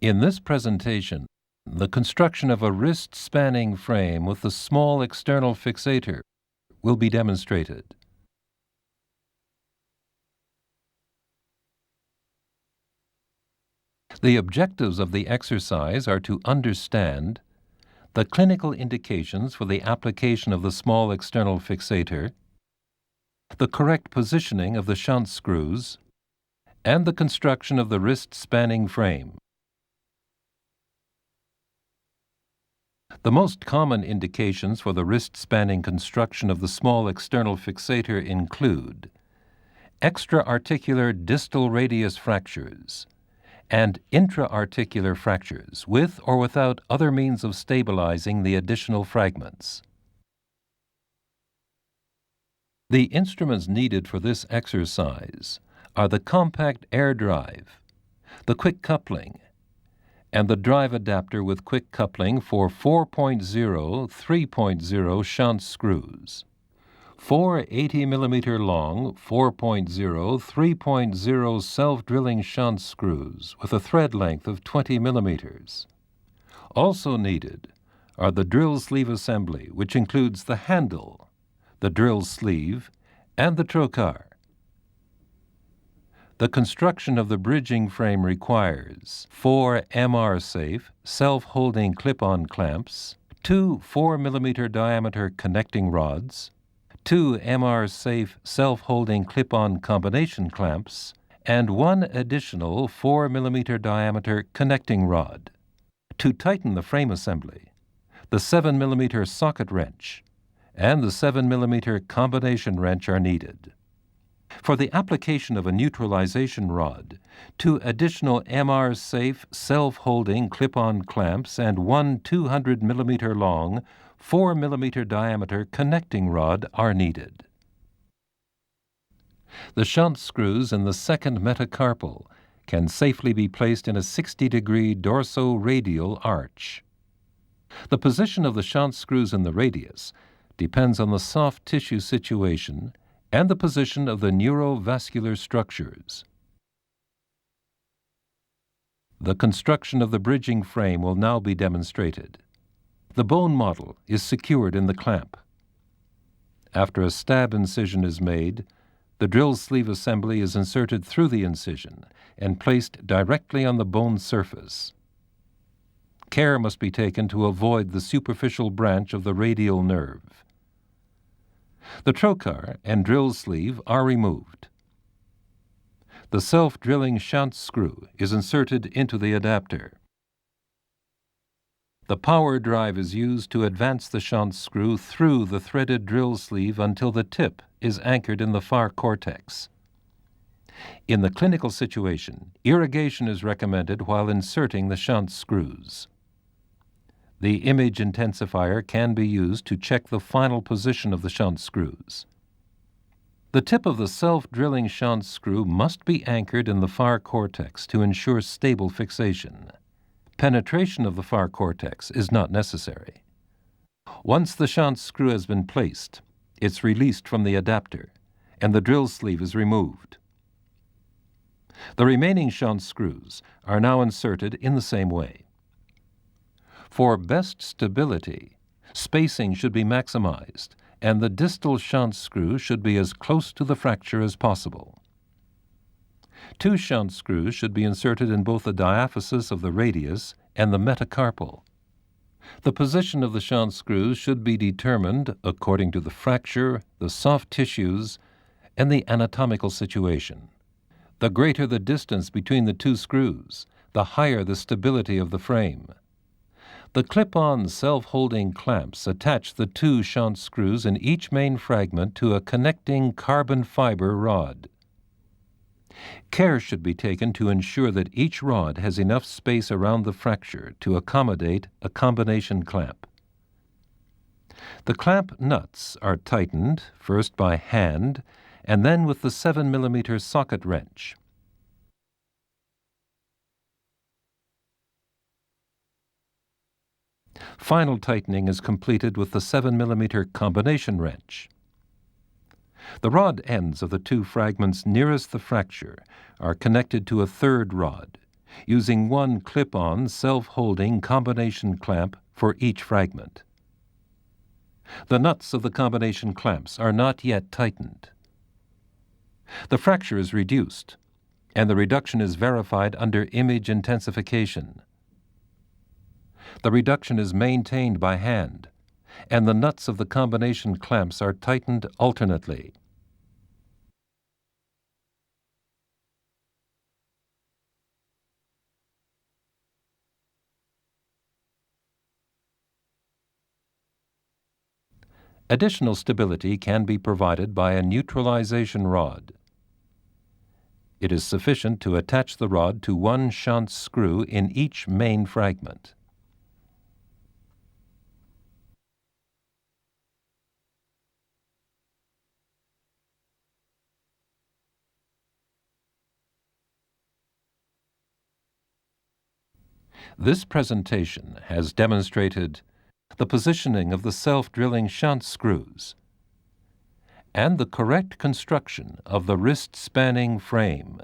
In this presentation, the construction of a wrist-spanning frame with a small external fixator will be demonstrated. The objectives of the exercise are to understand the clinical indications for the application of the small external fixator, the correct positioning of the shunt screws, and the construction of the wrist-spanning frame. The most common indications for the wrist-spanning construction of the small external fixator include extra-articular distal radius fractures and intra-articular fractures with or without other means of stabilizing the additional fragments. The instruments needed for this exercise are the compact air drive, the quick coupling, and the drive adapter with quick coupling for 4.0, 3.0 shunt screws. 4 80mm long 4.0, 3.0 self-drilling shunt screws with a thread length of 20 millimeters. Also needed are the drill sleeve assembly, which includes the handle, the drill sleeve, and the trocar. The construction of the bridging frame requires 4 MR-safe self-holding clip-on clamps, 2 4mm diameter connecting rods, 2 MR-safe self-holding clip-on combination clamps, and 1 additional 4mm diameter connecting rod. To tighten the frame assembly, the 7mm socket wrench and the 7mm combination wrench are needed. For the application of a neutralization rod, 2 additional MR-safe self-holding clip-on clamps and 1 200mm long 4mm diameter connecting rod are needed. The shunt screws in the second metacarpal can safely be placed in a 60-degree dorso-radial arch. The position of the shunt screws in the radius depends on the soft tissue situation and the position of the neurovascular structures. The construction of the bridging frame will now be demonstrated. The bone model is secured in the clamp. After a stab incision is made, the drill sleeve assembly is inserted through the incision and placed directly on the bone surface. Care must be taken to avoid the superficial branch of the radial nerve. The trocar and drill sleeve are removed. The self-drilling shunt screw is inserted into the adapter. The power drive is used to advance the shunt screw through the threaded drill sleeve until the tip is anchored in the far cortex. In the clinical situation, irrigation is recommended while inserting the shunt screws. The image intensifier can be used to check the final position of the shunt screws. The tip of the self-drilling shunt screw must be anchored in the far cortex to ensure stable fixation. Penetration of the far cortex is not necessary. Once the shunt screw has been placed, it's released from the adapter, and the drill sleeve is removed. The remaining shunt screws are now inserted in the same way. For best stability, spacing should be maximized, and the distal shunt screw should be as close to the fracture as possible. 2 shunt screws should be inserted in both the diaphysis of the radius and the metacarpal. The position of the shunt screws should be determined according to the fracture, the soft tissues, and the anatomical situation. The greater the distance between the 2 screws, the higher the stability of the frame. The clip-on self-holding clamps attach the 2 shunt screws in each main fragment to a connecting carbon fiber rod. Care should be taken to ensure that each rod has enough space around the fracture to accommodate a combination clamp. The clamp nuts are tightened first by hand and then with the 7mm socket wrench. Final tightening is completed with the 7mm combination wrench. The rod ends of the 2 fragments nearest the fracture are connected to a third rod, using one clip-on self-holding combination clamp for each fragment. The nuts of the combination clamps are not yet tightened. The fracture is reduced, and the reduction is verified under image intensification. The reduction is maintained by hand, and the nuts of the combination clamps are tightened alternately. Additional stability can be provided by a neutralization rod. It is sufficient to attach the rod to one shunt screw in each main fragment. This presentation has demonstrated the positioning of the self-drilling shunt screws and the correct construction of the wrist-spanning frame.